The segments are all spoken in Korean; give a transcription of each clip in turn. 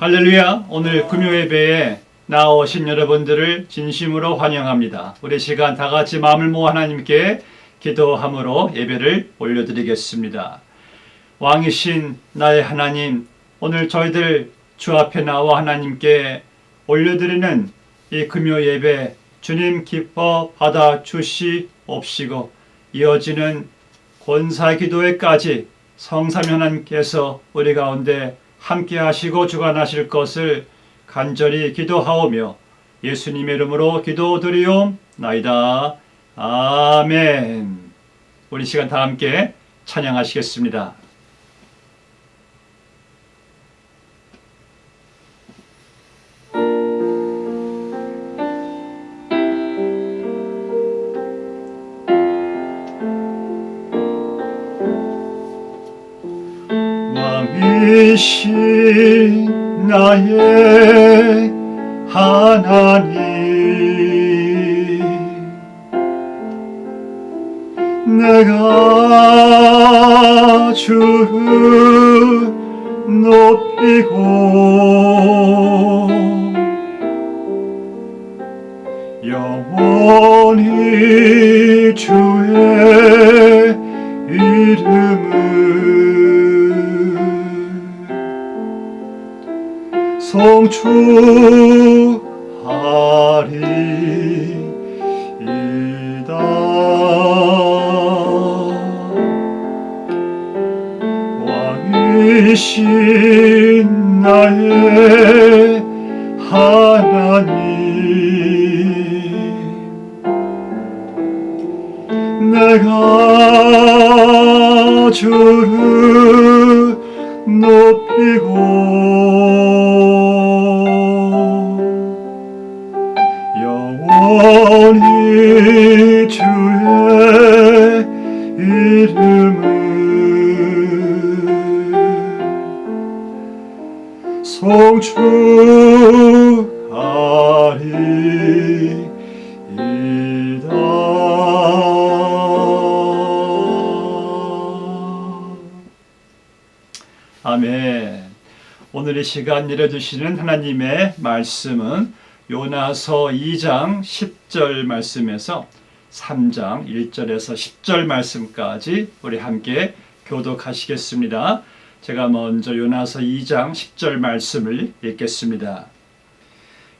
할렐루야. 오늘 금요예배에 나오신 여러분들을 진심으로 환영합니다. 우리 시간 다 같이 마음을 모아 하나님께 기도함으로 예배를 올려드리겠습니다. 왕이신 나의 하나님, 오늘 저희들 주 앞에 나와 하나님께 올려드리는 이 금요예배 주님 기뻐 받아 주시옵시고, 이어지는 권사 기도회까지 성삼위 하나님께서 우리 가운데 함께 하시고 주관하실 것을 간절히 기도하오며 예수님의 이름으로 기도드리옵나이다. 아멘. 우리 시간 다 함께 찬양하시겠습니다. 왕이신 나의 하나님, 내가 주를 높이고 영원히 주의 이름을 송축하리이다. 왕이신 나의 하나님, 내가 주를 높이고 영원히 주의 이름을 송축하리이다. 아멘. 오늘 이 시간 내려주시는 하나님의 말씀은 요나서 2장 10절 말씀에서 3장 1절에서 10절 말씀까지 우리 함께 교독하시겠습니다. 제가 먼저 요나서 2장 10절 말씀을 읽겠습니다.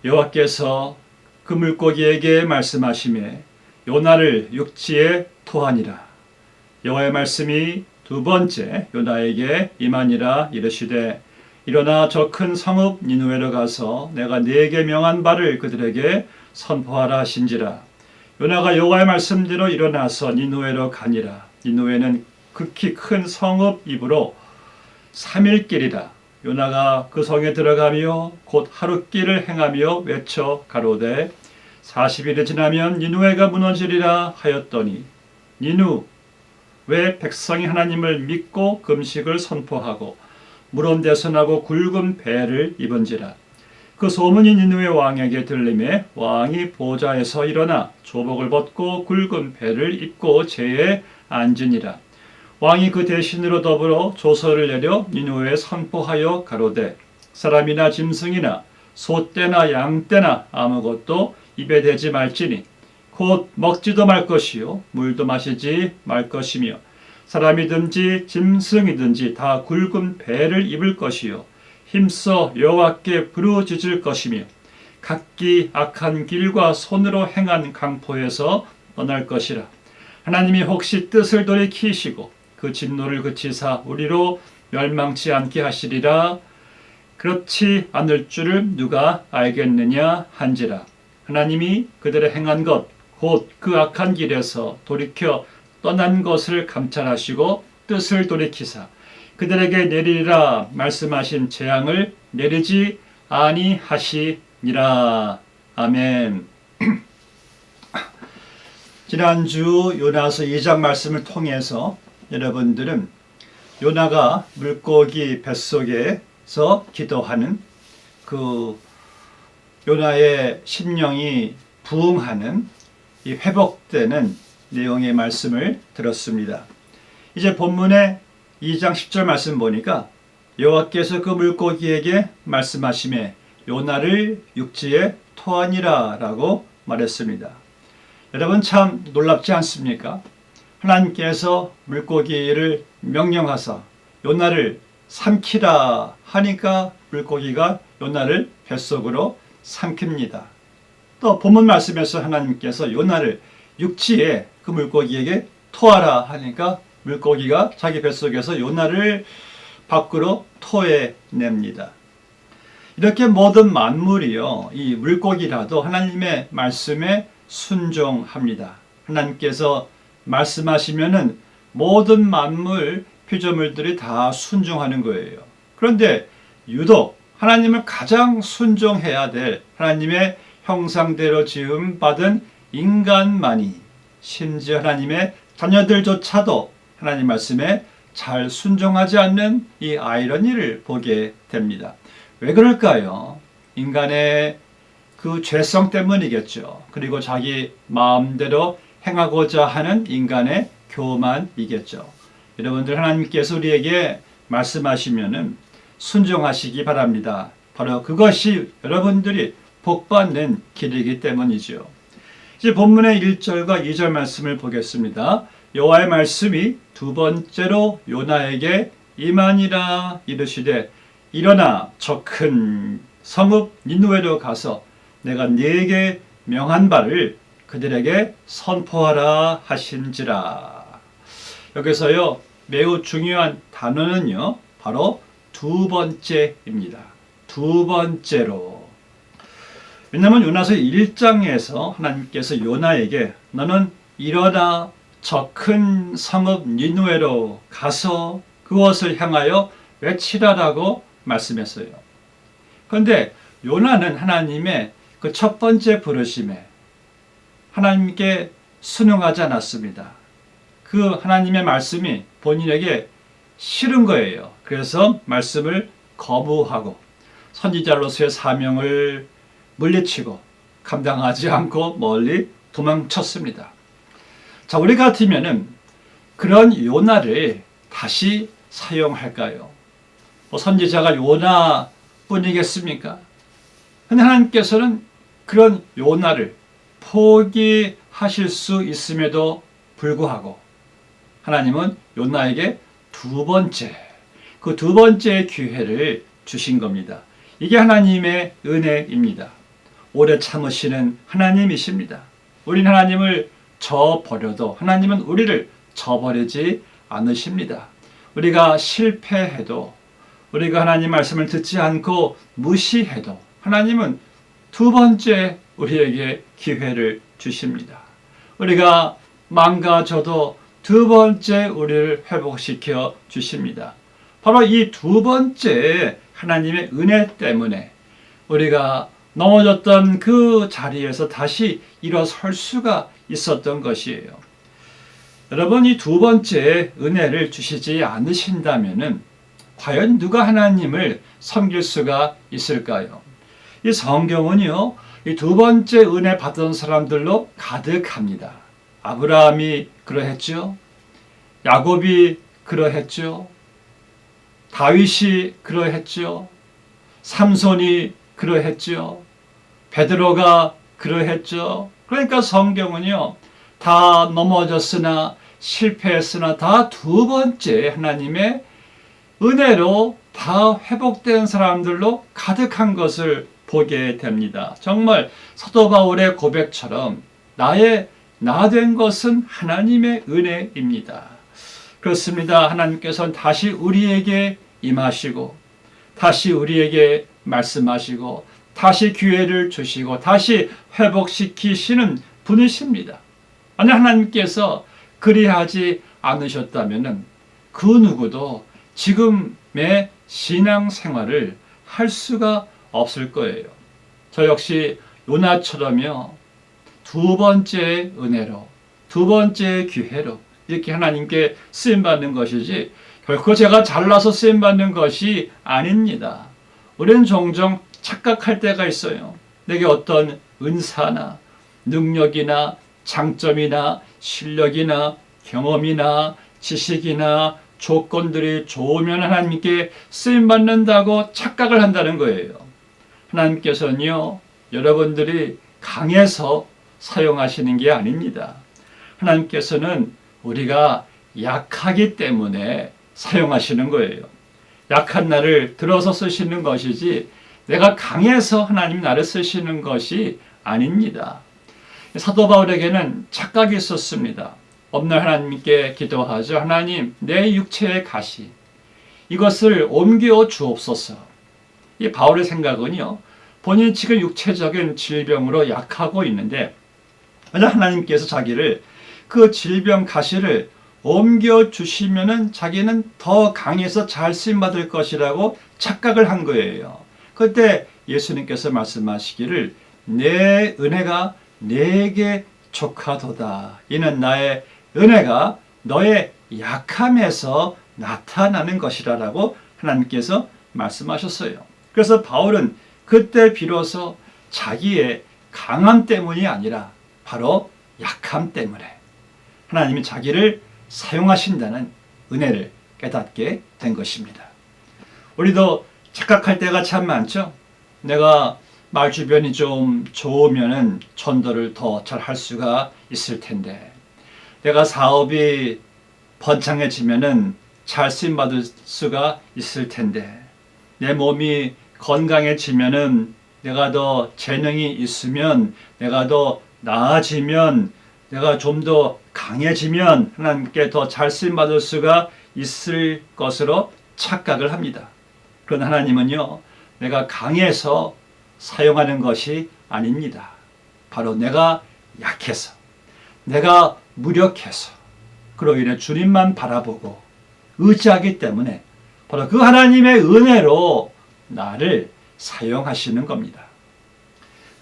여호와께서 그 물고기에게 말씀하시매 요나를 육지에 토하니라. 여호와의 말씀이 두 번째 요나에게 임하니라. 이르시되 일어나 저 큰 성읍 니느웨로 가서 내가 네게 명한 바를 그들에게 선포하라 하신지라. 요나가 여호와의 말씀대로 일어나서 니느웨로 가니라. 니느웨는 극히 큰 성읍이므로 3일 길이라. 요나가 그 성에 들어가며 곧 하루 길을 행하며 외쳐 가로되 40일이 지나면 니느웨가 무너지리라 하였더니 니느웨 백성이 하나님을 믿고 금식을 선포하고 물은 대선하고 굵은 배를 입은지라. 그 소문이 니느웨 왕에게 들리매 왕이 보좌에서 일어나 조복을 벗고 굵은 배를 입고 제에 앉으니라. 왕이 그 대신으로 더불어 조서를 내려 니느웨에 선포하여 가로되 사람이나 짐승이나 소떼나 양떼나 아무것도 입에 대지 말지니 곧 먹지도 말 것이요 물도 마시지 말 것이며 사람이든지 짐승이든지 다 굵은 배를 입을 것이요 힘써 여호와께 부르짖을 것이며 각기 악한 길과 손으로 행한 강포에서 떠날 것이라. 하나님이 혹시 뜻을 돌이키시고 그 진노를 그치사 우리로 멸망치 않게 하시리라. 그렇지 않을 줄을 누가 알겠느냐 한지라. 하나님이 그들의 행한 것 곧 그 악한 길에서 돌이켜 떠난 것을 감찰하시고 뜻을 돌이키사 그들에게 내리리라 말씀하신 재앙을 내리지 아니하시니라. 아멘. 지난주 요나서 2장 말씀을 통해서 여러분들은 요나가 물고기 뱃속에서 기도하는 그 요나의 심령이 부응하는 이 회복되는 내용의 말씀을 들었습니다. 이제 본문의 2장 10절 말씀 보니까 여호와께서 그 물고기에게 말씀하시매 요나를 육지에 토하니라 라고 말했습니다. 여러분 참 놀랍지 않습니까? 하나님께서 물고기를 명령하사 요나를 삼키라 하니까 물고기가 요나를 뱃속으로 삼킵니다. 또 본문 말씀에서 하나님께서 요나를 육지에 그 물고기에게 토하라 하니까 물고기가 자기 뱃속에서 요나를 밖으로 토해냅니다. 이렇게 모든 만물이요, 이 물고기라도 하나님의 말씀에 순종합니다. 하나님께서 말씀하시면은 모든 만물, 피조물들이 다 순종하는 거예요. 그런데 유독 하나님을 가장 순종해야 될 하나님의 형상대로 지음 받은 인간만이, 심지어 하나님의 자녀들조차도 하나님 말씀에 잘 순종하지 않는 이 아이러니를 보게 됩니다. 왜 그럴까요? 인간의 그 죄성 때문이겠죠. 그리고 자기 마음대로 행하고자 하는 인간의 교만이겠죠. 여러분들 하나님께서 우리에게 말씀하시면은 순종하시기 바랍니다. 바로 그것이 여러분들이 복받는 길이기 때문이죠. 이제 본문의 1절과 2절 말씀을 보겠습니다. 여호와의 말씀이 두 번째로 요나에게 임하니라 이르시되 일어나 저 큰 성읍 니느웨로 가서 내가 네게 명한 바를 그들에게 선포하라 하신지라. 여기서요 매우 중요한 단어는요 바로 두 번째입니다. 두 번째로. 왜냐하면 요나서 1장에서 하나님께서 요나에게 너는 일어나 저 큰 성읍 니느웨로 가서 그것을 향하여 외치라라고 말씀했어요. 그런데 요나는 하나님의 그 첫 번째 부르심에 하나님께 순응하지 않았습니다. 그 하나님의 말씀이 본인에게 싫은 거예요. 그래서 말씀을 거부하고 선지자로서의 사명을 물리치고 감당하지 않고 멀리 도망쳤습니다. 자, 우리 같으면은 그런 요나를 다시 사용할까요? 선지자가 요나 뿐이겠습니까? 근데 하나님께서는 그런 요나를 포기하실 수 있음에도 불구하고 하나님은 요나에게 그 두 번째 기회를 주신 겁니다. 이게 하나님의 은혜입니다. 오래 참으시는 하나님이십니다. 우리는 하나님을 저버려도 하나님은 우리를 저버리지 않으십니다. 우리가 실패해도 우리가 하나님 말씀을 듣지 않고 무시해도 하나님은 두 번째 우리에게 기회를 주십니다. 우리가 망가져도 두 번째 우리를 회복시켜 주십니다. 바로 이 두 번째 하나님의 은혜 때문에 우리가 넘어졌던 그 자리에서 다시 일어설 수가 있었던 것이에요. 여러분, 이 두 번째 은혜를 주시지 않으신다면은 과연 누가 하나님을 섬길 수가 있을까요? 이 성경은요, 이 두 번째 은혜 받은 사람들로 가득합니다. 아브라함이 그러했죠. 야곱이 그러했죠. 다윗이 그러했죠. 삼손이 그러했죠. 베드로가 그러했죠. 그러니까 성경은요, 다 넘어졌으나 실패했으나 다 두 번째 하나님의 은혜로 다 회복된 사람들로 가득한 것을 보게 됩니다. 정말 사도 바울의 고백처럼 나의 나 된 것은 하나님의 은혜입니다. 그렇습니다. 하나님께서는 다시 우리에게 임하시고 다시 우리에게 말씀하시고 다시 기회를 주시고 다시 회복시키시는 분이십니다. 만약 하나님께서 그리하지 않으셨다면 그 누구도 지금의 신앙생활을 할 수가 없을 거예요. 저 역시 요나처럼요, 두 번째 은혜로, 두 번째 기회로 이렇게 하나님께 쓰임받는 것이지 결코 제가 잘나서 쓰임받는 것이 아닙니다. 우리는 종종 착각할 때가 있어요. 내게 어떤 은사나 능력이나 장점이나 실력이나 경험이나 지식이나 조건들이 좋으면 하나님께 쓰임받는다고 착각을 한다는 거예요. 하나님께서는요, 여러분들이 강해서 사용하시는 게 아닙니다. 하나님께서는 우리가 약하기 때문에 사용하시는 거예요. 약한 나를 들어서 쓰시는 것이지 내가 강해서 하나님 나를 쓰시는 것이 아닙니다. 사도 바울에게는 착각이 있었습니다. 어느 날 하나님께 기도하죠. 하나님, 내 육체의 가시 이것을 옮겨 주옵소서. 이 바울의 생각은요, 본인이 지금 육체적인 질병으로 약하고 있는데 만약 하나님께서 자기를 그 질병 가시를 옮겨 주시면은 자기는 더 강해서 잘 쓰임 받을 것이라고 착각을 한 거예요. 그때 예수님께서 말씀하시기를 내 은혜가 내게 족하도다. 이는 나의 은혜가 너의 약함에서 나타나는 것이라고 하나님께서 말씀하셨어요. 그래서 바울은 그때 비로소 자기의 강함 때문이 아니라 바로 약함 때문에 하나님이 자기를 사용하신다는 은혜를 깨닫게 된 것입니다. 우리도 착각할 때가 참 많죠. 내가 말 주변이 좀 좋으면은 전도를 더 잘 할 수가 있을 텐데, 내가 사업이 번창해지면은 잘 쓰임 받을 수가 있을 텐데, 내 몸이 건강해지면은 내가 더 재능이 있으면, 내가 더 나아지면, 내가 좀 더 강해지면 하나님께 더 잘 쓰임 받을 수가 있을 것으로 착각을 합니다. 그러나 하나님은요, 내가 강해서 사용하는 것이 아닙니다. 바로 내가 약해서, 내가 무력해서, 그로 인해 주님만 바라보고 의지하기 때문에 바로 그 하나님의 은혜로 나를 사용하시는 겁니다.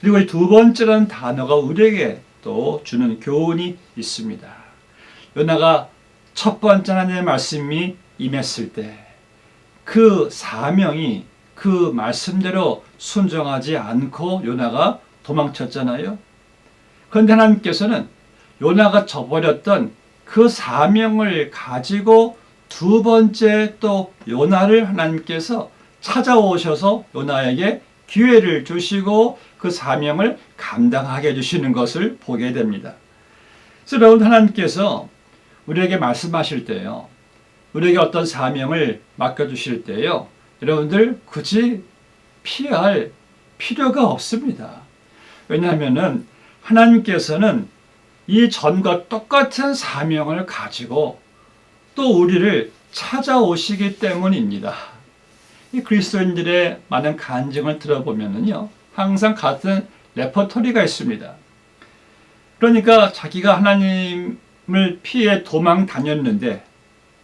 그리고 이 두 번째라는 단어가 우리에게 또 주는 교훈이 있습니다. 요나가 첫 번째 하나님의 말씀이 임했을 때 그 사명이 그 말씀대로 순종하지 않고 요나가 도망쳤잖아요. 그런데 하나님께서는 요나가 저버렸던 그 사명을 가지고 두 번째 또 요나를 하나님께서 찾아오셔서 요나에게 기회를 주시고 그 사명을 감당하게 해주시는 것을 보게 됩니다. 그래서 여러분, 하나님께서 우리에게 말씀하실 때요, 우리에게 어떤 사명을 맡겨주실 때요, 여러분들 굳이 피할 필요가 없습니다. 왜냐하면 하나님께서는 이 전과 똑같은 사명을 가지고 또 우리를 찾아오시기 때문입니다. 이 그리스도인들의 많은 간증을 들어보면요, 항상 같은 레퍼토리가 있습니다. 그러니까 자기가 하나님을 피해 도망 다녔는데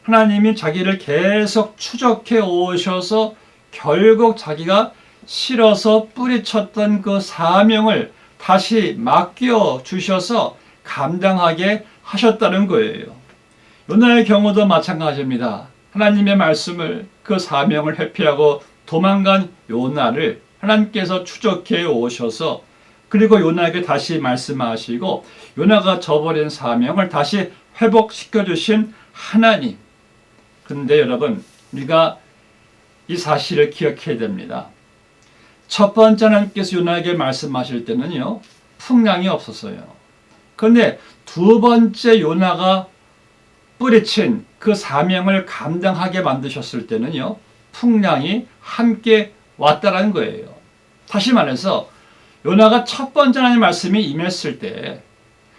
하나님이 자기를 계속 추적해 오셔서 결국 자기가 실어서 뿌리쳤던 그 사명을 다시 맡겨 주셔서 감당하게 하셨다는 거예요. 요나의 경우도 마찬가지입니다. 하나님의 말씀을, 그 사명을 회피하고 도망간 요나를 하나님께서 추적해 오셔서 그리고 요나에게 다시 말씀하시고 요나가 저버린 사명을 다시 회복시켜 주신 하나님. 그런데 여러분, 우리가 이 사실을 기억해야 됩니다. 첫 번째 하나님께서 요나에게 말씀하실 때는요, 풍랑이 없었어요. 그런데 두 번째 요나가 뿌리친 그 사명을 감당하게 만드셨을 때는요, 풍랑이 함께 왔다라는 거예요. 다시 말해서 요나가 첫 번째 하나님의 말씀이 임했을 때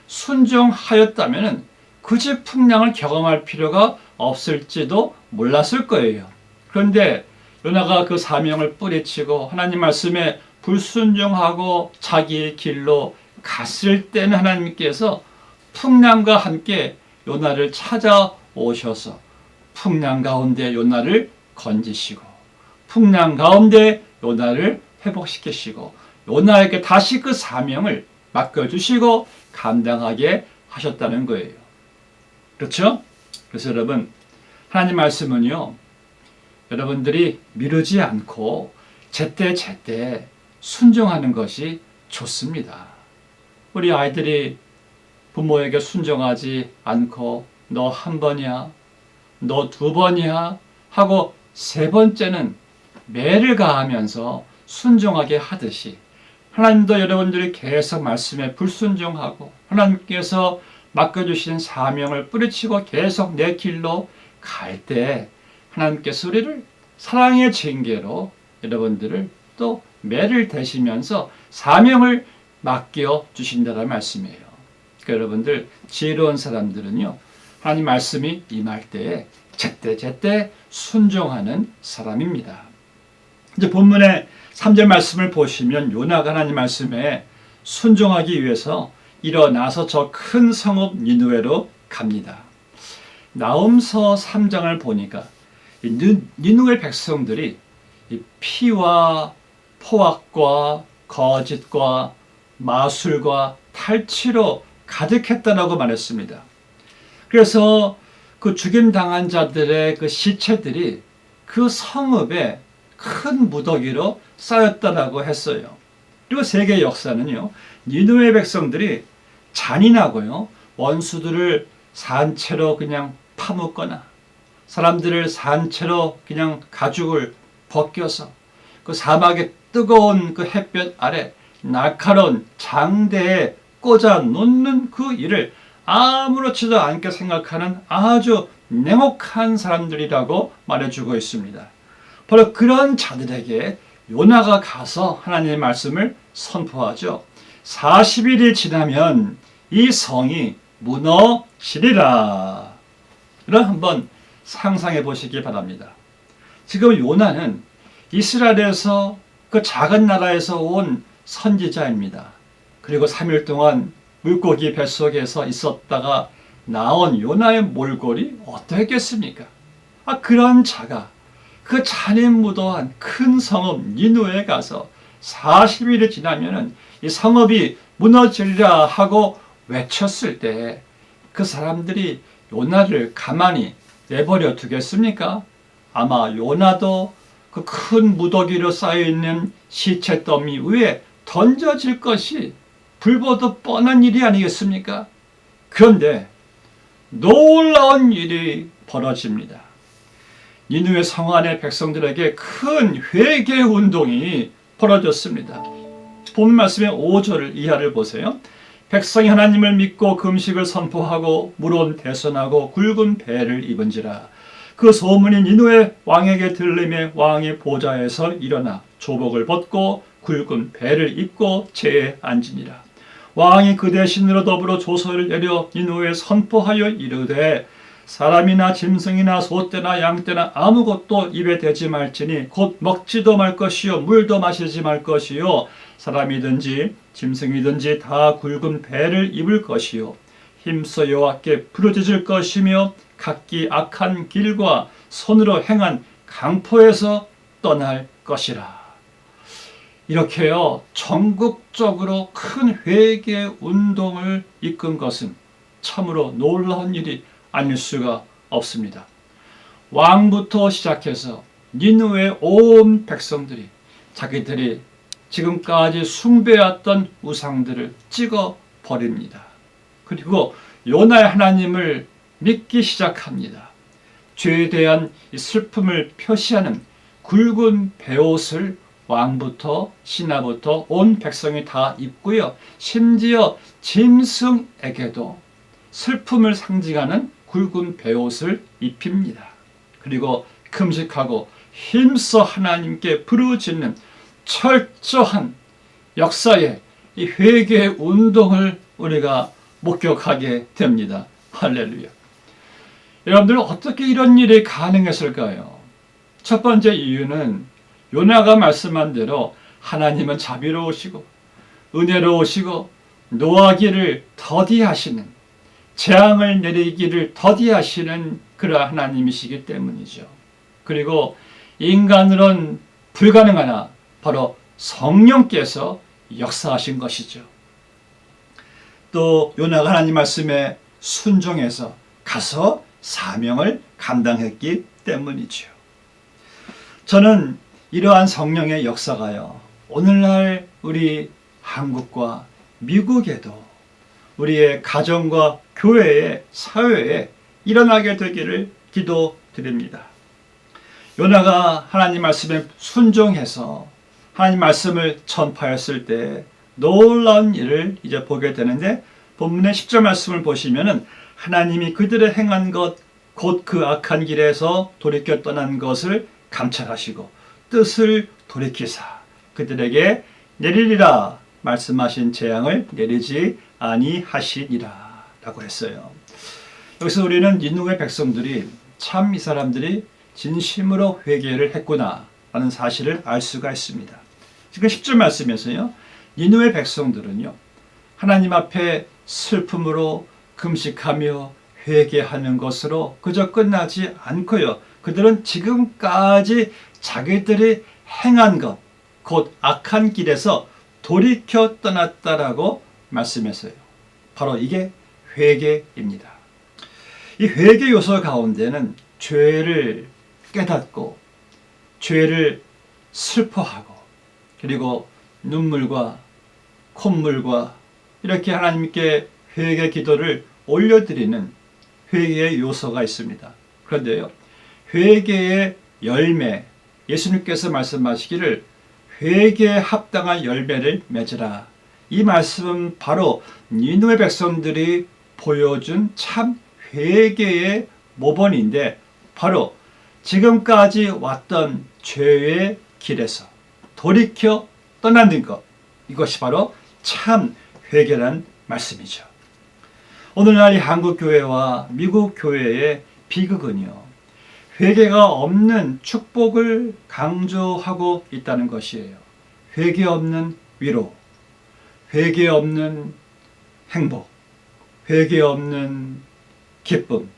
순종하였다면 굳이 풍랑을 경험할 필요가 없을지도 몰랐을 거예요. 그런데 요나가 그 사명을 뿌리치고 하나님 말씀에 불순종하고 자기의 길로 갔을 때는 하나님께서 풍랑과 함께 요나를 찾아오셔서 풍랑 가운데 요나를 건지시고 풍랑 가운데 요나를 회복시키시고 요나에게 다시 그 사명을 맡겨주시고 감당하게 하셨다는 거예요. 그렇죠? 그래서 여러분, 하나님 말씀은요, 여러분들이 미루지 않고 제때 순종하는 것이 좋습니다. 우리 아이들이 부모에게 순종하지 않고 너 한 번이야, 너 2번이야 하고 3번째는 매를 가하면서 순종하게 하듯이 하나님도 여러분들이 계속 말씀에 불순종하고 하나님께서 맡겨주신 사명을 뿌리치고 계속 내 길로 갈 때 하나님께서 우리를 사랑의 징계로 여러분들을 또 매를 대시면서 사명을 맡겨 주신다는 말씀이에요. 그러니까 여러분들 지혜로운 사람들은요, 하나님 말씀이 임할 때에 제때 순종하는 사람입니다. 이제 본문의 3절 말씀을 보시면 요나가 하나님 말씀에 순종하기 위해서 일어나서 저 큰 성읍 니느웨로 갑니다. 나훔서 3장을 보니까 니느웨 백성들이 피와 포악과 거짓과 마술과 탈취로 가득했다라고 말했습니다. 그래서 그 죽임당한 자들의 그 시체들이 그 성읍에 큰 무더기로 쌓였다라고 했어요. 그리고 세계 역사는요, 니느웨 백성들이 잔인하고요, 원수들을 산채로 그냥 파묻거나 사람들을 산채로 그냥 가죽을 벗겨서 그 사막의 뜨거운 그 햇볕 아래 날카로운 장대에 꽂아 놓는 그 일을 아무렇지도 않게 생각하는 아주 냉혹한 사람들이라고 말해주고 있습니다. 바로 그런 자들에게 요나가 가서 하나님의 말씀을 선포하죠. 40일이 지나면 이 성이 무너지리라. 이걸 한번 상상해 보시기 바랍니다. 지금 요나는 이스라엘에서 그 작은 나라에서 온 선지자입니다. 그리고 3일 동안 물고기 뱃속에서 있었다가 나온 요나의 몰골이 어떠했겠습니까? 그런 자가 그 잔인무도한 큰 성읍 니느웨에 가서 40일이 지나면은 이 성읍이 무너지리라 하고 외쳤을 때 그 사람들이 요나를 가만히 내버려 두겠습니까? 아마 요나도 그 큰 무더기로 쌓여있는 시체 더미 위에 던져질 것이 불보듯 뻔한 일이 아니겠습니까? 그런데 놀라운 일이 벌어집니다. 니느웨 성 안의 백성들에게 큰 회개 운동이 벌어졌습니다. 본 말씀의 5절 이하를 보세요. 백성이 하나님을 믿고 금식을 선포하고 물온 대선하고 굵은 배를 입은지라. 그 소문이 니느웨 왕에게 들림에 왕의 보좌에서 일어나 조복을 벗고 굵은 배를 입고 제에 앉으니라. 왕이 그 대신으로 더불어 조서를 내려 니느웨에 선포하여 이르되 사람이나 짐승이나 소떼나 양떼나 아무것도 입에 대지 말지니 곧 먹지도 말 것이요 물도 마시지 말 것이요 사람이든지 짐승이든지 다 굵은 배를 입을 것이요 힘써 여호와께 부르짖을 것이며 각기 악한 길과 손으로 행한 강포에서 떠날 것이라. 이렇게요, 전국적으로 큰 회개 운동을 이끈 것은 참으로 놀라운 일이 아닐 수가 없습니다. 왕부터 시작해서 니느웨 온 백성들이 자기들이 지금까지 숭배했던 우상들을 찍어 버립니다. 그리고 요나의 하나님을 믿기 시작합니다. 죄에 대한 슬픔을 표시하는 굵은 베옷을 왕부터 신하부터 온 백성이 다 입고요. 심지어 짐승에게도 슬픔을 상징하는 굵은 베옷을 입힙니다. 그리고 금식하고 힘써 하나님께 부르짖는 철저한 역사의 이 회개 운동을 우리가 목격하게 됩니다. 할렐루야. 여러분들 어떻게 이런 일이 가능했을까요? 첫 번째 이유는 요나가 말씀한 대로 하나님은 자비로우시고 은혜로우시고 노하기를 더디하시는, 재앙을 내리기를 더디하시는 그러한 하나님이시기 때문이죠. 그리고 인간으로는 불가능하나 바로 성령께서 역사하신 것이죠. 또 요나가 하나님 말씀에 순종해서 가서 사명을 감당했기 때문이죠. 저는 이러한 성령의 역사가요, 오늘날 우리 한국과 미국에도 우리의 가정과 교회에, 사회에 일어나게 되기를 기도드립니다. 요나가 하나님 말씀에 순종해서 하나님 말씀을 전파했을 때 놀라운 일을 이제 보게 되는데, 본문의 10절 말씀을 보시면은 하나님이 그들의 행한 것, 곧 그 악한 길에서 돌이켜 떠난 것을 감찰하시고 뜻을 돌이키사 그들에게 내리리라 말씀하신 재앙을 내리지 아니하시니라 라고 했어요. 여기서 우리는 니느웨 백성들이 참 이 사람들이 진심으로 회개를 했구나 라는 사실을 알 수가 있습니다. 지금 10절 말씀에서요, 니느웨 백성들은요, 하나님 앞에 슬픔으로 금식하며 회개하는 것으로 그저 끝나지 않고요, 그들은 지금까지 자기들이 행한 것, 곧 악한 길에서 돌이켜 떠났다라고 말씀했어요. 바로 이게 회개입니다. 이 회개 요소 가운데는 죄를 깨닫고 죄를 슬퍼하고 그리고 눈물과 콧물과 이렇게 하나님께 회개 기도를 올려드리는 회개의 요소가 있습니다. 그런데요, 회개의 열매, 예수님께서 말씀하시기를 회개에 합당한 열매를 맺으라. 이 말씀은 바로 니느웨 백성들이 보여준 참 회개의 모본인데, 바로 지금까지 왔던 죄의 길에서 돌이켜 떠나는 것, 이것이 바로 참 회개란 말씀이죠. 오늘날 한국 교회와 미국 교회의 비극은요, 회개가 없는 축복을 강조하고 있다는 것이에요. 회개 없는 위로, 회개 없는 행복, 회개 없는 기쁨,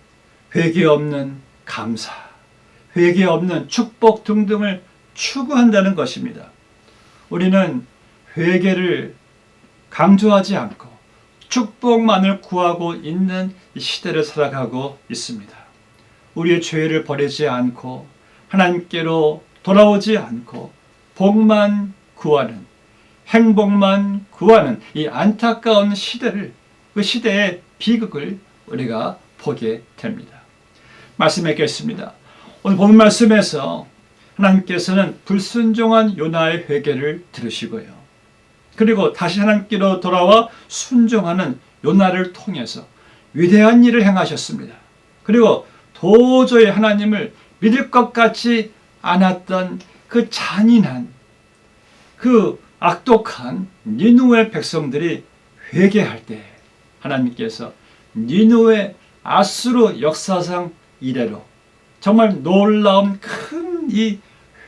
회개 없는 감사, 회개 없는 축복 등등을 추구한다는 것입니다. 우리는 회개를 강조하지 않고 축복만을 구하고 있는 이 시대를 살아가고 있습니다. 우리의 죄를 버리지 않고 하나님께로 돌아오지 않고 복만 구하는, 행복만 구하는 이 안타까운 시대를, 그 시대의 비극을 우리가 보게 됩니다. 말씀했겠습니다. 오늘 본 말씀에서 하나님께서는 불순종한 요나의 회개를 들으시고요, 그리고 다시 하나님께로 돌아와 순종하는 요나를 통해서 위대한 일을 행하셨습니다. 그리고 도저히 하나님을 믿을 것 같지 않았던 그 잔인한, 그 악독한 니느웨 백성들이 회개할 때 하나님께서 니느웨 아수르 역사상 이래로 정말 놀라운 큰 이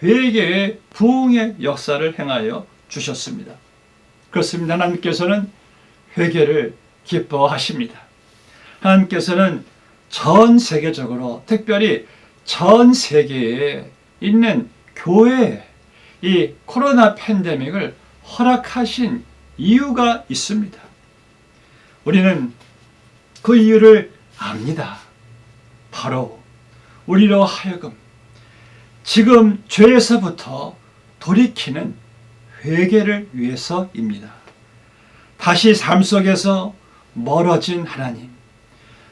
회개의 부흥의 역사를 행하여 주셨습니다. 그렇습니다. 하나님께서는 회개를 기뻐하십니다. 하나님께서는 전 세계적으로, 특별히 전 세계에 있는 교회에 이 코로나 팬데믹을 허락하신 이유가 있습니다. 우리는 그 이유를 압니다. 바로 우리로 하여금 지금 죄에서부터 돌이키는 회개를 위해서입니다. 다시 삶 속에서 멀어진 하나님,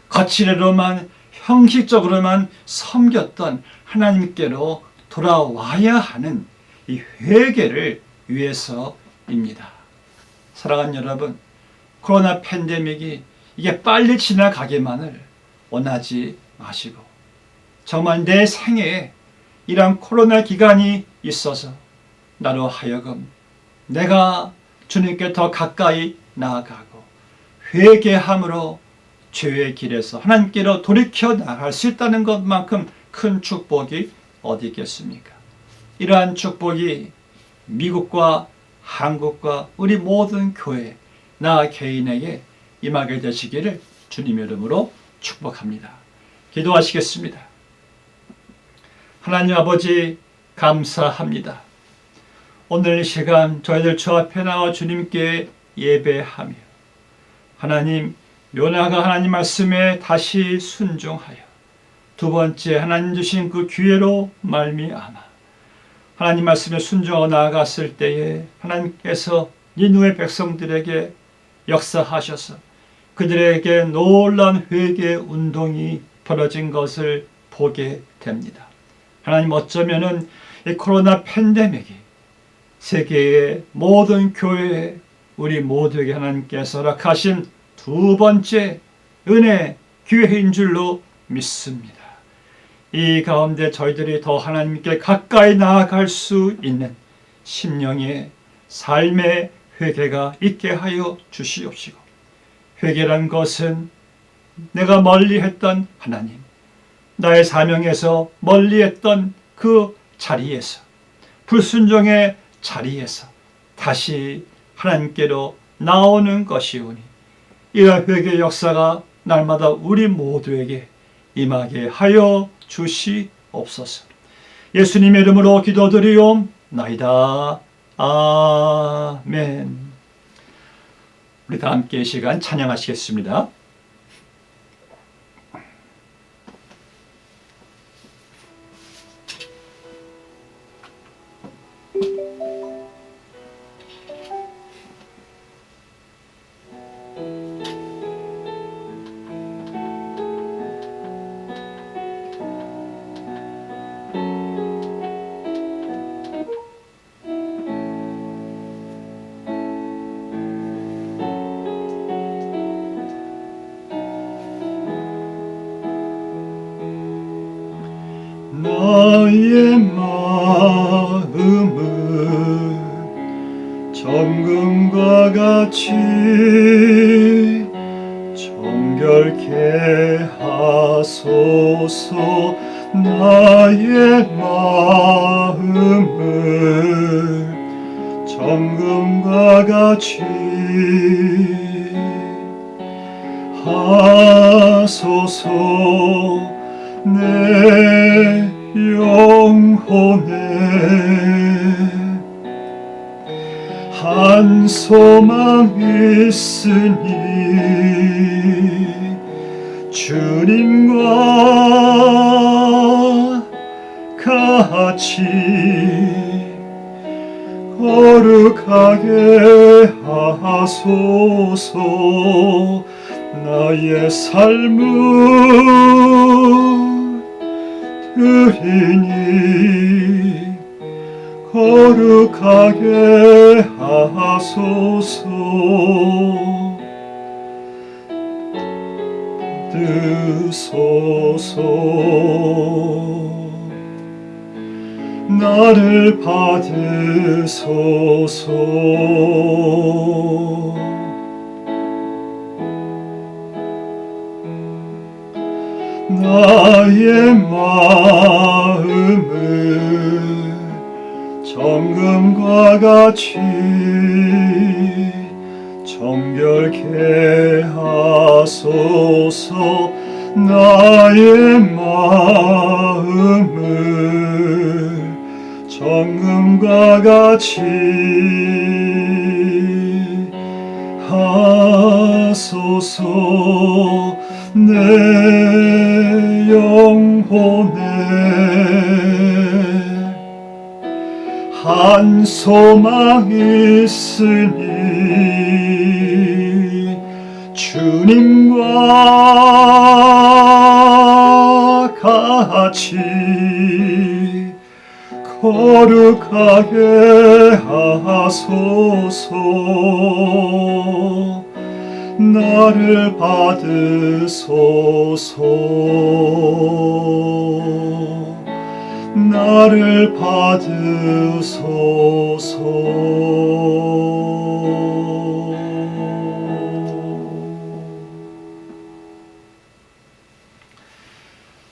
거칠애로만 형식적으로만 섬겼던 하나님께로 돌아와야 하는 이 회개를 위해서입니다. 사랑하는 여러분, 코로나 팬데믹이 이게 빨리 지나가기만을 원하지 마시고, 정말 내 생애에 이러한 코로나 기간이 있어서 나로 하여금 내가 주님께 더 가까이 나아가고 회개함으로 죄의 길에서 하나님께로 돌이켜 나갈 수 있다는 것만큼 큰 축복이 어디 있겠습니까? 이러한 축복이 미국과 한국과 우리 모든 교회, 나 개인에게 임하게 되시기를 주님의 이름으로 축복합니다. 기도하시겠습니다. 하나님 아버지, 감사합니다. 오늘 이 시간 저희들 주 앞에 나와 주님께 예배하며 하나님, 요나가 하나님 말씀에 다시 순종하여 두 번째 하나님 주신 그 기회로 말미암아 하나님 말씀에 순종하고 나아갔을 때에 하나님께서 니느웨 백성들에게 역사하셔서 그들에게 놀라운 회개 운동이 벌어진 것을 보게 됩니다. 하나님, 어쩌면은 이 코로나 팬데믹이 세계의 모든 교회에, 우리 모두에게 하나님께서 허락하신 두 번째 은혜 기회인 줄로 믿습니다. 이 가운데 저희들이 더 하나님께 가까이 나아갈 수 있는 심령의 삶의 회개가 있게 하여 주시옵시고, 회개란 것은 내가 멀리했던 하나님, 나의 사명에서 멀리했던 그 자리에서, 불순종의 자리에서 다시 하나님께로 나오는 것이오니, 이러한 회개 역사가 날마다 우리 모두에게 임하게 하여 주시옵소서. 예수님의 이름으로 기도드리옵나이다. 아멘. 우리 다 함께 이 시간 찬양하시겠습니다. 나의 마음을 정금과 같이 정결케 하소서. 나의 마음을 정금과 같이 하소서. 내 영혼에 한 소망 있으니 주님과 같이 거룩하게 하소서. 나의 삶은 드리니 거룩하게 하소서. 받으소서. 나를 받으소서. 나의 마음을 정금과 같이 정결케 하소서. 나의 마음을 정금과 같이 하소서. 내 영혼에 한 소망 있으니 주님과 같이 거룩하게 하소서. 나를 받으소서. 나를 받으소서.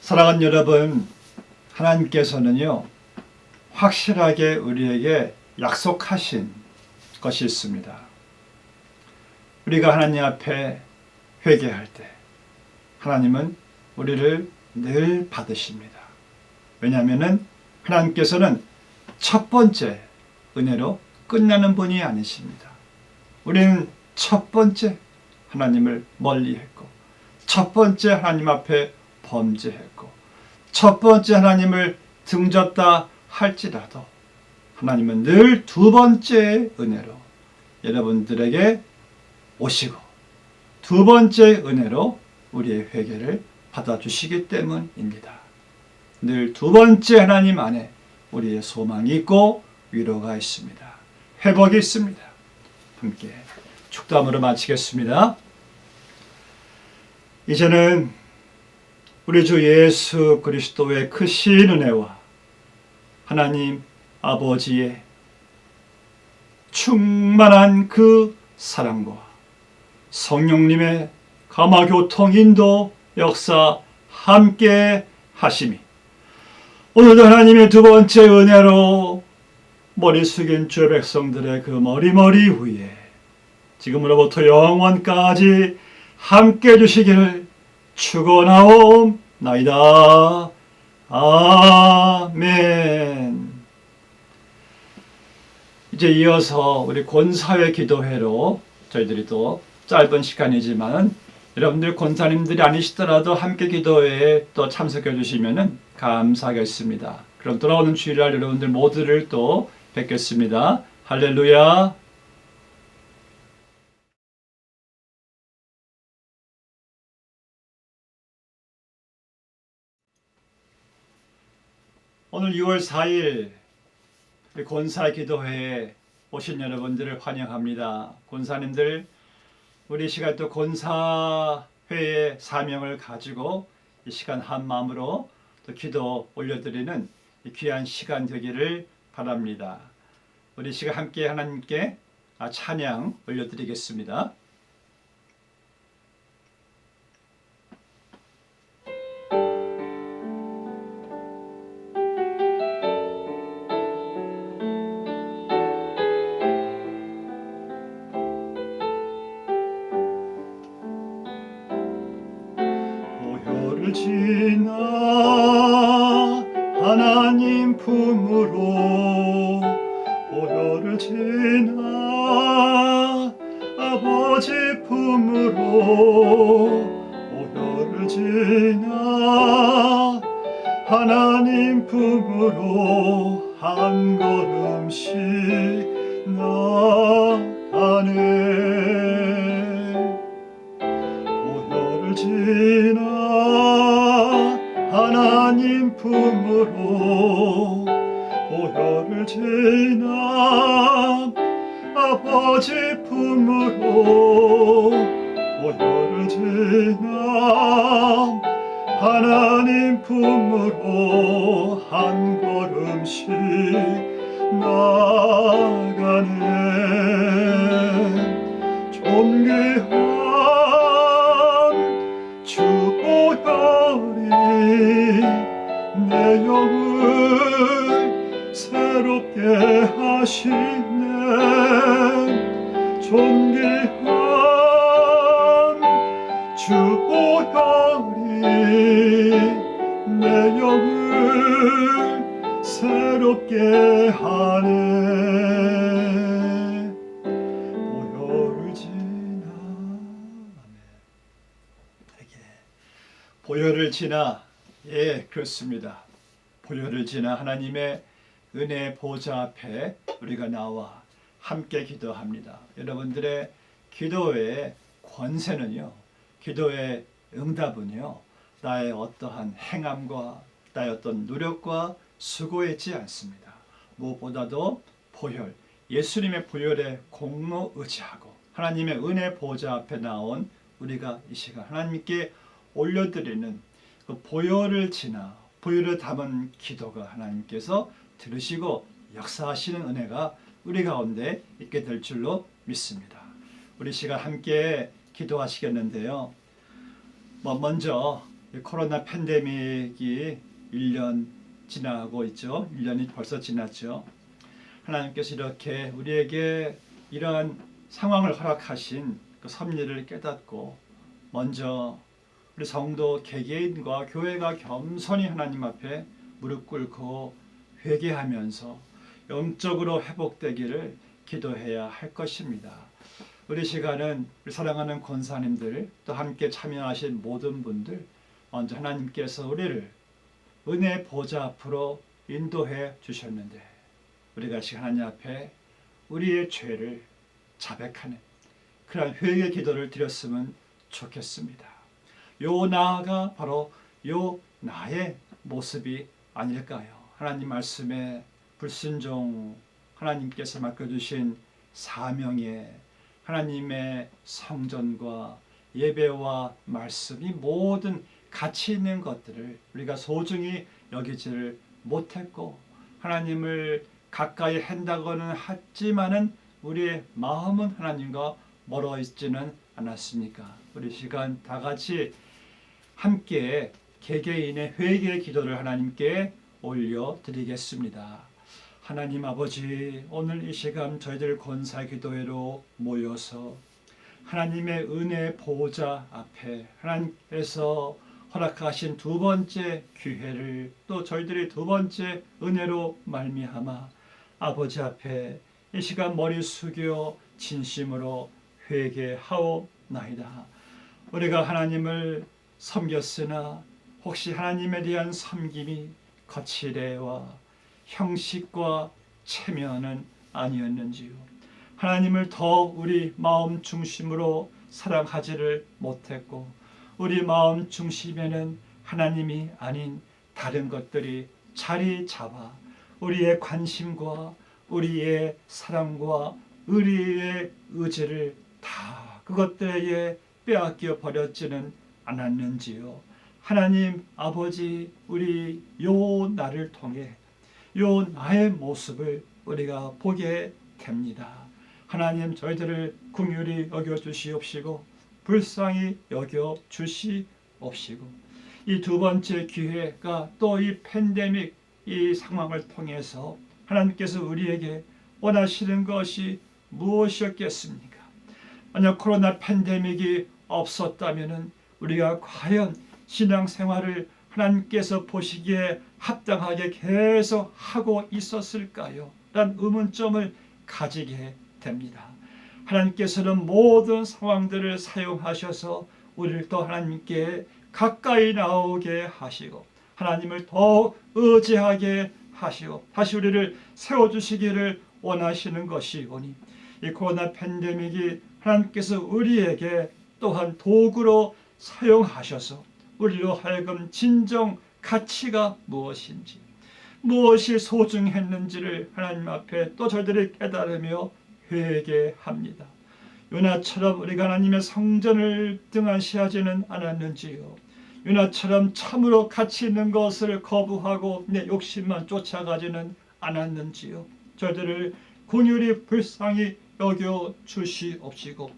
사랑하는 여러분, 하나님께서는요, 확실하게 우리에게 약속하신 것이 있습니다. 우리가 하나님 앞에 회개할 때 하나님은 우리를 늘 받으십니다. 왜냐하면 하나님께서는 첫 번째 은혜로 끝나는 분이 아니십니다. 우리는 첫 번째 하나님을 멀리했고, 첫 번째 하나님 앞에 범죄했고, 첫 번째 하나님을 등졌다 할지라도 하나님은 늘 두 번째 은혜로 여러분들에게 오시고 두 번째 은혜로 우리의 회개를 받아주시기 때문입니다. 늘 두 번째 하나님 안에 우리의 소망이 있고 위로가 있습니다. 회복이 있습니다. 함께 축도함으로 마치겠습니다. 이제는 우리 주 예수 그리스도의 크신 은혜와 하나님 아버지의 충만한 그 사랑과 성령님의 감화교통 인도 역사 함께 하심이 오늘도 하나님의 두 번째 은혜로 머리 숙인 주의 백성들의 그 머리 위에 지금으로부터 영원까지 함께 해주시기를 축원하옵나이다. 아멘. 이제 이어서 우리 권사회 기도회로 저희들이 또 짧은 시간이지만 여러분들 권사님들이 아니시더라도 함께 기도회에 또 참석해 주시면 감사하겠습니다. 그럼 돌아오는 주일날 여러분들 모두를 또 뵙겠습니다. 할렐루야. 오늘 6월 4일 권사 기도회에 오신 여러분들을 환영합니다. 권사님들 우리 시간 또 권사회의 사명을 가지고 이 시간 한 마음으로 또 기도 올려드리는 이 귀한 시간 되기를 바랍니다. 우리 시간 함께 하나님께 찬양 올려드리겠습니다. 보혈을 지나 하나님 품으로 보혈을 지나 아버지 품으로 보혈을 지나 하나님 품으로 한 걸음씩 나가네. 보혈을 지나 하나님 품으로 보혈을 지나 아버지 품으로 보혈을 지나 하나님 품으로 한 걸음씩 나가네. 존귀한 주 보혈이 내 영을 새롭게 하시네. 존귀한 주 보혈이 내 영을 새롭게 하네. 보혈을 지나 보혈을 지나 예 그렇습니다. 보혈을 지나 하나님의 은혜 보좌 앞에 우리가 나와 함께 기도합니다. 여러분들의 기도의 권세는요, 기도의 응답은요, 나의 어떠한 행함과 나의 어떤 노력과 수고에 있지 않습니다. 무엇보다도 보혈, 예수님의 보혈에 공로 의지하고 하나님의 은혜 보좌 앞에 나온 우리가 이 시간 하나님께 올려드리는 그 보혈을 지나 보혈을 담은 기도가 하나님께서 들으시고 역사하시는 은혜가 우리 가운데 있게 될 줄로 믿습니다. 우리 시간 함께 기도하시겠는데요. 먼저 코로나 팬데믹이 1년 지나고 있죠. 1년이 벌써 지났죠. 하나님께서 이렇게 우리에게 이러한 상황을 허락하신 그 섭리를 깨닫고 먼저 우리 성도 개개인과 교회가 겸손히 하나님 앞에 무릎 꿇고 회개하면서 영적으로 회복되기를 기도해야 할 것입니다. 우리 시간은 우리 사랑하는 권사님들 또 함께 참여하신 모든 분들 먼저 하나님께서 우리를 은혜 보좌 앞으로 인도해 주셨는데 우리가 시간 하나님 앞에 우리의 죄를 자백하는 그런 회개 기도를 드렸으면 좋겠습니다. 요 나아가 바로 요 나의 모습이 아닐까요? 하나님 말씀에 불순종, 하나님께서 맡겨주신 사명에 하나님의 성전과 예배와 말씀이 모든 가치 있는 것들을 우리가 소중히 여기지를 못했고, 하나님을 가까이 한다고는 하지만은 우리의 마음은 하나님과 멀어 있지는 않았습니까? 우리 시간 다 같이 함께 개개인의 회개 기도를 하나님께 올려드리겠습니다. 하나님 아버지, 오늘 이 시간 저희들 권사 기도회로 모여서 하나님의 은혜 보호자 앞에 하나님께서 허락하신 두 번째 기회를, 또 저희들의 두 번째 은혜로 말미암아 아버지 앞에 이 시간 머리 숙여 진심으로 회개하옵나이다. 우리가 하나님을 섬겼으나 혹시 하나님에 대한 섬김이 거칠애와 형식과 체면은 아니었는지요? 하나님을 더 우리 마음 중심으로 사랑하지를 못했고, 우리 마음 중심에는 하나님이 아닌 다른 것들이 자리 잡아 우리의 관심과 우리의 사랑과 우리의 의지를 다 그것들에게 빼앗겨 버렸지는 않았는지요? 하나님 아버지, 우리 요 날을 통해 요 나의 모습을 우리가 보게 됩니다. 하나님, 저희들을 긍휼히 여겨 주시옵시고 불쌍히 여겨 주시옵시고, 이 두 번째 기회가 또 이 팬데믹 이 상황을 통해서 하나님께서 우리에게 원하시는 것이 무엇이었겠습니까? 만약 코로나 팬데믹이 없었다면 우리가 과연 신앙생활을 하나님께서 보시기에 합당하게 계속 하고 있었을까요? 라는 의문점을 가지게 됩니다. 하나님께서는 모든 상황들을 사용하셔서 우리를 또 하나님께 가까이 나오게 하시고 하나님을 더욱 의지하게 하시고 다시 우리를 세워주시기를 원하시는 것이오니, 이 코로나 팬데믹이 하나님께서 우리에게 또한 도구로 사용하셔서 우리로 하여금 진정 가치가 무엇인지, 무엇이 소중했는지를 하나님 앞에 또 저희들이 깨달으며 회개합니다. 요나처럼 우리가 하나님의 성전을 등한시하지는 않았는지요? 요나처럼 참으로 가치 있는 것을 거부하고 내 욕심만 쫓아가지는 않았는지요? 저희들을 긍휼히 불쌍히 여겨 주시옵시고,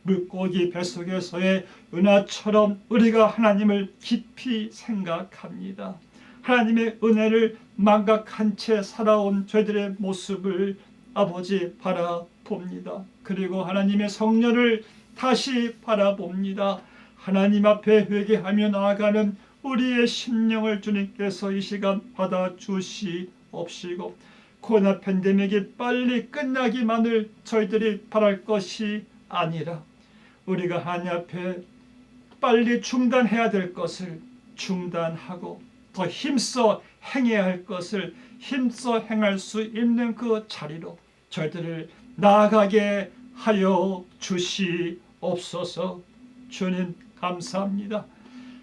물고기 뱃속에서의 요나처럼 우리가 하나님을 깊이 생각합니다. 하나님의 은혜를 망각한 채 살아온 저희들의 모습을 아버지 바라봅니다. 그리고 하나님의 성령을 다시 바라봅니다. 하나님 앞에 회개하며 나아가는 우리의 심령을 주님께서 이 시간 받아주시옵시고, 코로나 팬데믹이 빨리 끝나기만을 저희들이 바랄 것이 아니라 우리가 하나님 앞에 빨리 중단해야 될 것을 중단하고 더 힘써 행해야 할 것을 힘써 행할 수 있는 그 자리로 저희들을 나아가게 하여 주시옵소서. 주님 감사합니다.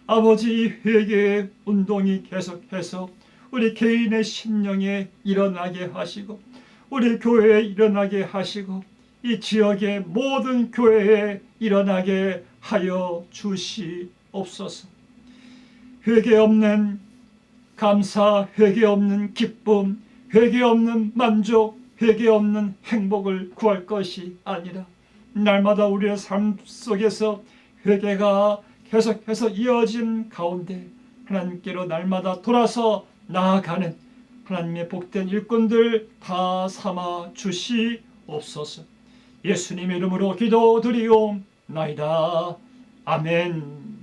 아버지, 이 회개의 운동이 계속해서 우리 개인의 심령에 일어나게 하시고 우리 교회에 일어나게 하시고 이 지역의 모든 교회에 일어나게 하여 주시옵소서. 회개 없는 감사, 회개 없는 기쁨, 회개 없는 만족, 회개 없는 행복을 구할 것이 아니라 날마다 우리의 삶 속에서 회개가 계속해서 이어진 가운데 하나님께로 날마다 돌아서 나아가는 하나님의 복된 일꾼들 다 삼아 주시옵소서. 예수님의 이름으로 기도드리옵나이다. 아멘.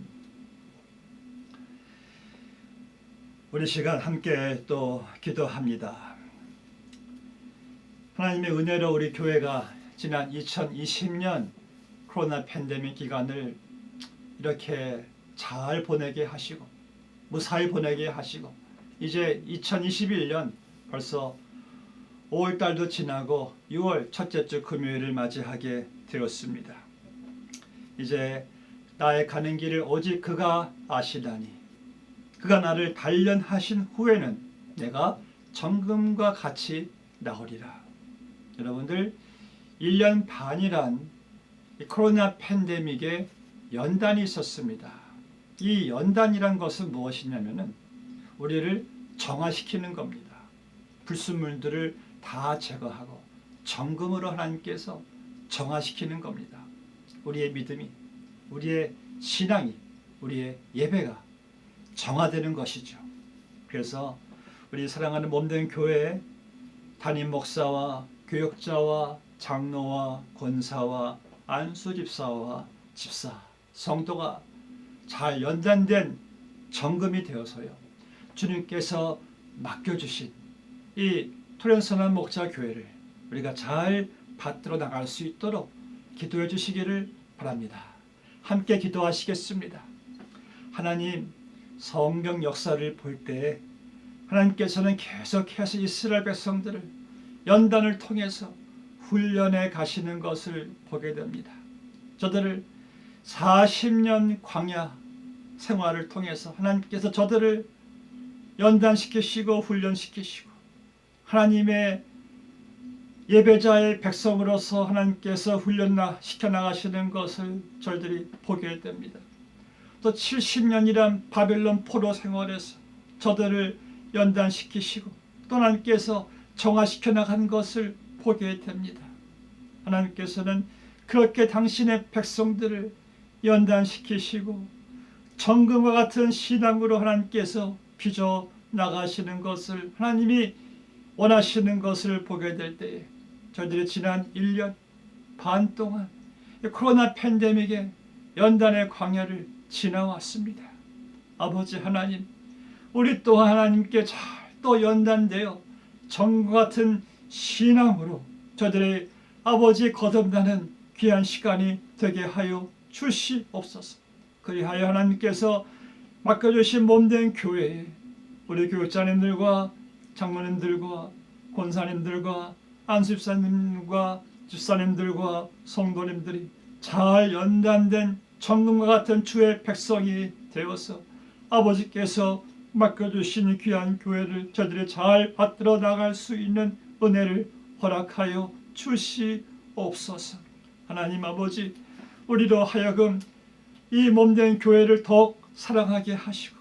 우리 시간 함께 또 기도합니다. 하나님의 은혜로 우리 교회가 지난 2020년 코로나 팬데믹 기간을 이렇게 잘 보내게 하시고 무사히 보내게 하시고 이제 2021년 벌써 5월달도 지나고 6월 첫째 주 금요일을 맞이하게 되었습니다. 이제 나의 가는 길을 오직 그가 아시다니, 그가 나를 단련하신 후에는 내가 정금과 같이 나오리라. 여러분들, 1년 반이란 이 코로나 팬데믹에 연단이 있었습니다. 이 연단이란 것은 무엇이냐면은 우리를 정화시키는 겁니다. 불순물들을 다 제거하고 정금으로 하나님께서 정화시키는 겁니다. 우리의 믿음이, 우리의 신앙이, 우리의 예배가 정화되는 것이죠. 그래서 우리 사랑하는 몸된 교회 담임 목사와 교역자와 장로와 권사와 안수집사와 집사, 성도가 잘 연단된 정금이 되어서요, 주님께서 맡겨주신 이 토련선한 목자 교회를 우리가 잘 받들어 나갈 수 있도록 기도해 주시기를 바랍니다. 함께 기도하시겠습니다. 하나님, 성경 역사를 볼 때 하나님께서는 계속해서 이스라엘 백성들을 연단을 통해서 훈련해 가시는 것을 보게 됩니다. 저들을 40년 광야 생활을 통해서 하나님께서 저들을 연단시키시고 훈련시키시고 하나님의 예배자의 백성으로서 하나님께서 훈련시켜 나가시는 것을 저희들이 보게 됩니다. 또 70년이란 바벨론 포로 생활에서 저들을 연단시키시고 또 하나님께서 정화시켜 나간 것을 보게 됩니다. 하나님께서는 그렇게 당신의 백성들을 연단시키시고 정금과 같은 신앙으로 하나님께서 빚어 나가시는 것을 하나님이 원하시는 것을 보게 될 때에 저희들이 지난 1년 반 동안 코로나 팬데믹의 연단의 광야를 지나왔습니다. 아버지 하나님, 우리 또한 하나님께 잘 또 연단되어 정과 같은 신앙으로 저들의 아버지 거듭나는 귀한 시간이 되게 하여 주시옵소서. 그리하여 하나님께서 맡겨주신 몸된 교회에 우리 교육자님들과 장로님들과 권사님들과 안수집사님과 집사님들과 성도님들이 잘 연단된 정금과 같은 주의 백성이 되어서 아버지께서 맡겨주신 귀한 교회를 저들이 잘 받들어 나갈 수 있는 은혜를 허락하여 주시옵소서. 하나님 아버지, 우리로 하여금 이 몸된 교회를 더욱 사랑하게 하시고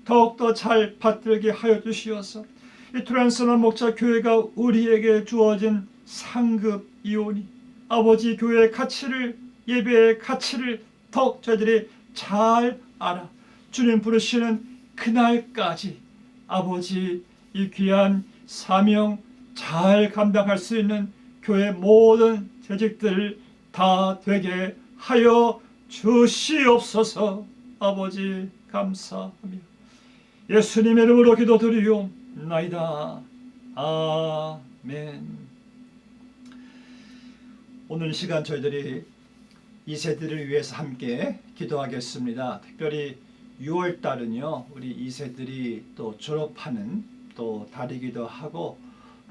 더욱더 잘 받들게 하여 주시어서 이 트랜스나 목자 교회가 우리에게 주어진 상급 이온이 아버지 교회의 가치를, 예배의 가치를 더욱 저희들이 잘 알아 주님 부르시는 그날까지 아버지 이 귀한 사명 잘 감당할 수 있는 교회 모든 재직들 다 되게 하여 주시옵소서. 아버지 감사하며 예수님의 이름으로 기도드리옵나이다. 아멘. 오늘 시간 저희들이 이 세대를 위해서 함께 기도하겠습니다. 특별히 6월달은요 우리 이 세들이 또 졸업하는 또 달이기도 하고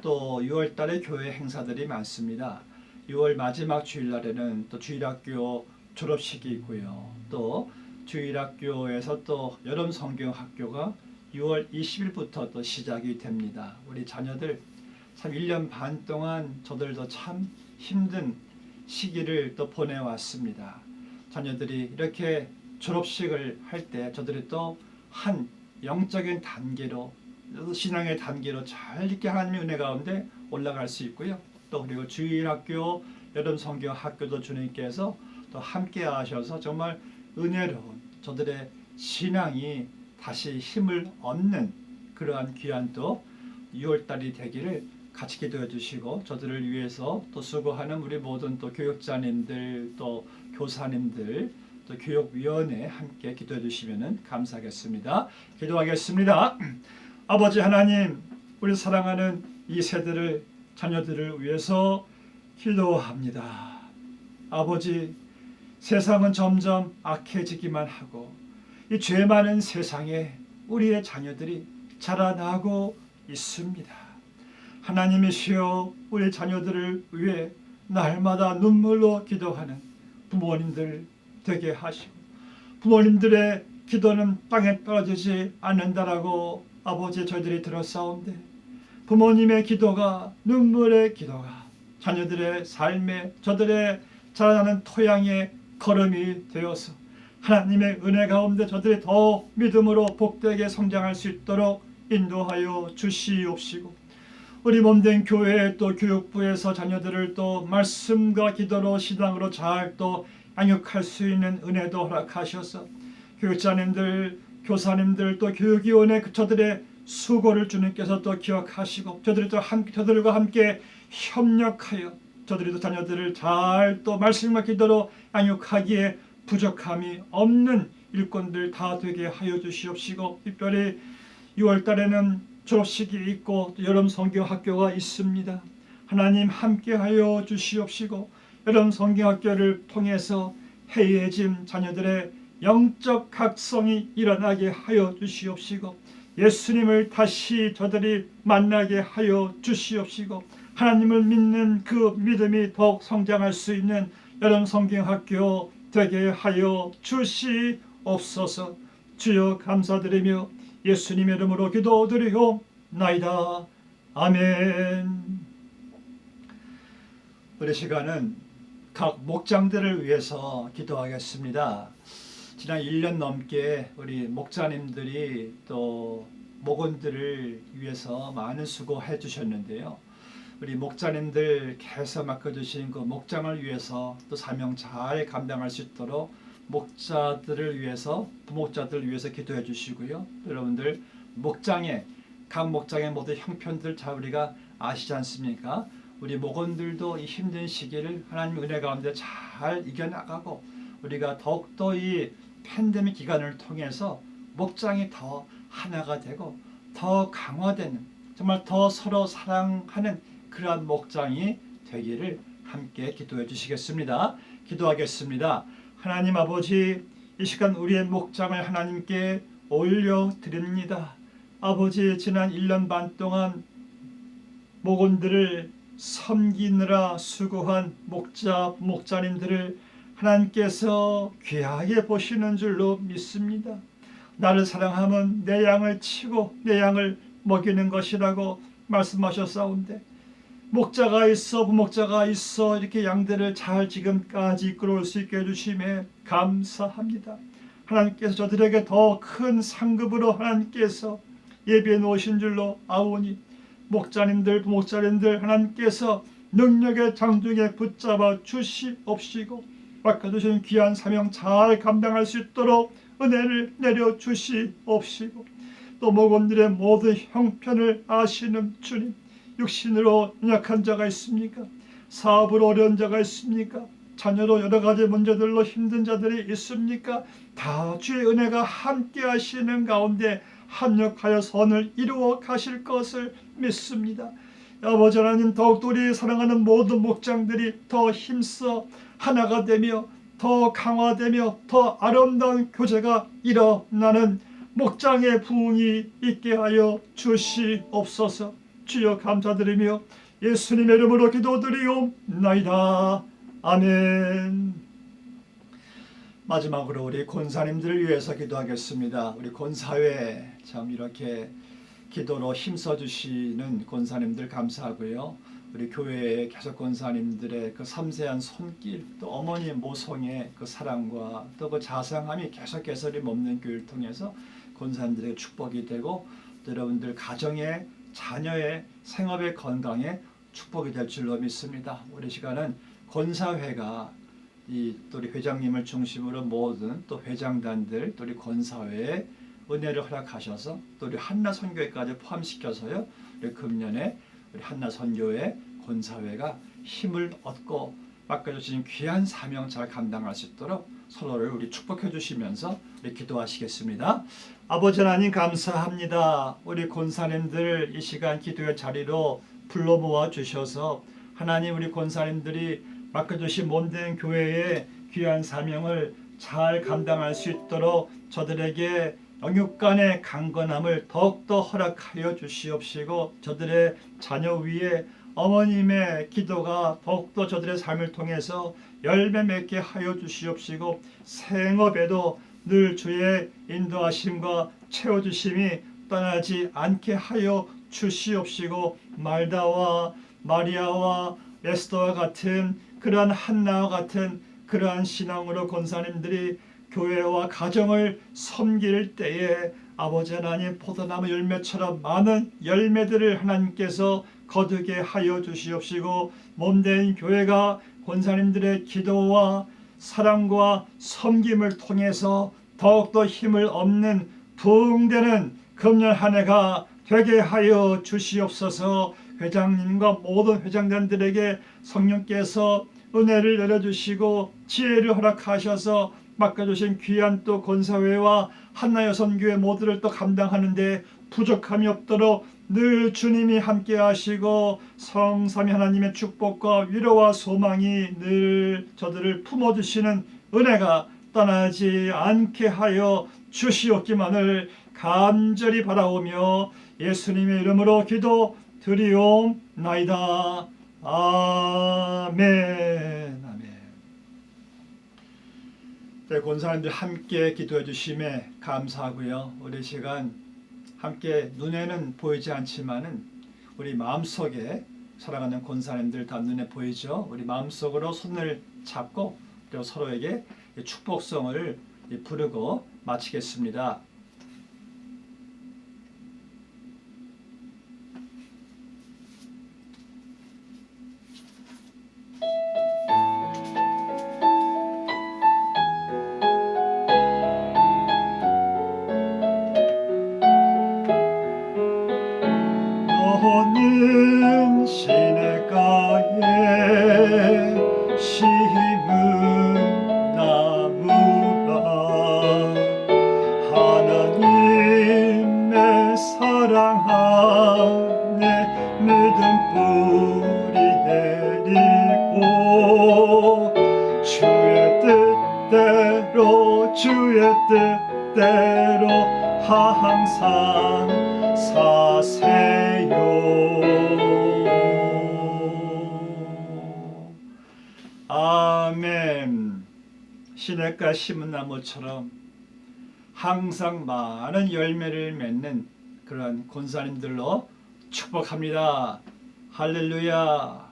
또 6월달에 교회 행사들이 많습니다. 6월 마지막 주일날에는 또 주일학교 졸업식이 있고요. 또 주일학교에서 또 여름 성경학교가 6월 20일부터 또 시작이 됩니다. 우리 자녀들 참 1년 반 동안 저들도 참 힘든 시기를 또 보내왔습니다. 자녀들이 이렇게 졸업식을 할 때 저들이 또 한 영적인 단계로 신앙의 단계로 잘 이렇게 하나님의 은혜 가운데 올라갈 수 있고요. 또 그리고 주일학교 여름 성경 학교도 주님께서 또 함께 하셔서 정말 은혜로운 저들의 신앙이 다시 힘을 얻는 그러한 귀한 또 6월달이 되기를 같이 기도해 주시고 저들을 위해서 또 수고하는 우리 모든 또 교육자님들 또 교사님들 또 교육위원회 함께 기도해 주시면 감사하겠습니다. 기도하겠습니다. 아버지 하나님, 우리 사랑하는 이 세대를 자녀들을 위해서 기도합니다. 아버지, 세상은 점점 악해지기만 하고 이 죄 많은 세상에 우리의 자녀들이 자라나고 있습니다. 하나님이시여, 우리 자녀들을 위해 날마다 눈물로 기도하는 부모님들 되게 하시고 부모님들의 기도는 땅에 떨어지지 않는다라고 아버지 저희들이 들었사온데, 부모님의 기도가, 눈물의 기도가 자녀들의 삶에, 저들의 자라나는 토양의 걸음이 되어서 하나님의 은혜 가운데 저들이 더 믿음으로 복되게 성장할 수 있도록 인도하여 주시옵시고, 우리 몸된 교회 또 교육부에서 자녀들을 또 말씀과 기도로 신앙으로 잘 또 양육할 수 있는 은혜도 허락하셔서 교육자님들, 교사님들 또 교육위원회 저들의 수고를 주님께서 또 기억하시고, 저들이 또 저들과 함께 협력하여 저들이 또 자녀들을 잘 또 말씀과 기도로 양육하기에 부족함이 없는 일꾼들 다 되게 하여 주시옵시고, 특별히 6월 달에는 졸업식이 있고 여름 성경학교가 있습니다. 하나님 함께하여 주시옵시고, 여름 성경학교를 통해서 해이해진 자녀들의 영적 각성이 일어나게 하여 주시옵시고, 예수님을 다시 저들이 만나게 하여 주시옵시고, 하나님을 믿는 그 믿음이 더욱 성장할 수 있는 여름 성경학교 되게 하여 주시옵소서. 주여 감사드리며 예수님의 이름으로 기도드리옵나이다. 아멘. 우리 시간은 각 목장들을 위해서 기도하겠습니다. 지난 1년 넘게 우리 목자님들이 또 목원들을 위해서 많은 수고해 주셨는데요. 우리 목자님들 계속 맡겨주신 그 목장을 위해서 또 사명 잘 감당할 수 있도록 목자들을 위해서, 부목자들을 위해서 기도해 주시고요. 여러분들 목장에, 각 목장의 모든 형편들 잘 우리가 아시지 않습니까? 우리 목원들도 이 힘든 시기를 하나님 은혜 가운데 잘 이겨나가고, 우리가 더욱더 이 팬데믹 기간을 통해서 목장이 더 하나가 되고 더 강화되는, 정말 더 서로 사랑하는 그러한 목장이 되기를 함께 기도해 주시겠습니다. 기도하겠습니다. 하나님 아버지, 이 시간 우리의 목장을 하나님께 올려드립니다. 아버지, 지난 1년 반 동안 목원들을 섬기느라 수고한 목자님들을 하나님께서 귀하게 보시는 줄로 믿습니다. 나를 사랑하면 내 양을 치고 내 양을 먹이는 것이라고 말씀하셨사온데, 목자가 있어 부목자가 있어 이렇게 양들을 잘 지금까지 이끌어올 수 있게 해주심에 감사합니다. 하나님께서 저들에게 더 큰 상급으로 하나님께서 예비해 놓으신 줄로 아오니, 목자님들 부목자님들 하나님께서 능력의 장중에 붙잡아 주시옵시고, 맡겨주신 귀한 사명 잘 감당할 수 있도록 은혜를 내려 주시옵시고, 또 목원들의 모든 형편을 아시는 주님, 육신으로 연약한 자가 있습니까? 사업으로 어려운 자가 있습니까? 자녀로 여러 가지 문제들로 힘든 자들이 있습니까? 다 주의 은혜가 함께 하시는 가운데 합력하여 선을 이루어 가실 것을 믿습니다. 아버지 하나님, 더욱더 우리 사랑하는 모든 목장들이 더 힘써 하나가 되며 더 강화되며 더 아름다운 교제가 일어나는 목장의 부흥이 있게 하여 주시옵소서. 주여 감사드리며 예수님의 이름으로 기도드리옵나이다. 아멘. 마지막으로 우리 권사님들을 위해서 기도하겠습니다. 우리 권사회 참 이렇게 기도로 힘써주시는 권사님들 감사하고요. 우리 교회의 계속 권사님들의 그 섬세한 손길, 또 어머니 모성의 그 사랑과 또 그 자상함이 계속해서 우리 몸는 교회를 통해서 권사님들의 축복이 되고, 또 여러분들 가정의, 자녀의, 생업의 건강에 축복이 될 줄로 믿습니다. 우리 시간은 권사회가 또 우리 회장님을 중심으로 모든 또 회장단들, 또 우리 권사회에 은혜를 허락하셔서 또 우리 한나 선교회까지 포함시켜서요, 우리 금년에 우리 한나 선교회 권사회가 힘을 얻고 맡겨주신 귀한 사명 잘 감당할 수 있도록 서로를 우리 축복해 주시면서 우리 기도하시겠습니다. 아버지 하나님 감사합니다. 우리 권사님들 이 시간 기도의 자리로 불러 모아 주셔서 하나님, 우리 권사님들이 맡겨주신 몸된 교회의 귀한 사명을 잘 감당할 수 있도록 저들에게 영육간의 강건함을 더욱더 허락하여 주시옵시고, 저들의 자녀 위에 어머님의 기도가 더욱더 저들의 삶을 통해서 열매 맺게 하여 주시옵시고, 생업에도 늘 주의 인도하심과 채워주심이 떠나지 않게 하여 주시옵시고, 말다와 마리아와 에스더와 같은 그러한 한나와 같은 그러한 신앙으로 권사님들이 교회와 가정을 섬길 때에 아버지 하나님, 포도나무 열매처럼 많은 열매들을 하나님께서 거두게 하여 주시옵시고, 몸된 교회가 권사님들의 기도와 사랑과 섬김을 통해서 더욱더 힘을 얻는 부흥되는 금년 한 해가 되게 하여 주시옵소서. 회장님과 모든 회장단들에게 성령께서 은혜를 내려주시고 지혜를 허락하셔서 맡겨주신 귀한 또 권사회와 한나여선교회 모두를 또 감당하는데 부족함이 없도록 늘 주님이 함께 하시고 성삼위 하나님의 축복과 위로와 소망이 늘 저들을 품어주시는 은혜가 떠나지 않게 하여 주시옵기만을 간절히 바라오며 예수님의 이름으로 기도 드리옵나이다. 아멘. 아멘. 네, 권사님들 함께 기도해 주심에 감사하고요. 우리 시간 함께 눈에는 보이지 않지만은 우리 마음속에 살아가는 권사님들 다 눈에 보이죠. 우리 마음속으로 손을 잡고 또 서로에게 축복성을 부르고 마치겠습니다. 너는 시냇가에 심은 나무라 하나님의 사랑 안에 믿음 뿌리 내리고 주의 뜻대로 항상 사세요. 아멘. 시냇가 심은 나무처럼 항상 많은 열매를 맺는 그런 권사님들로 축복합니다. 할렐루야.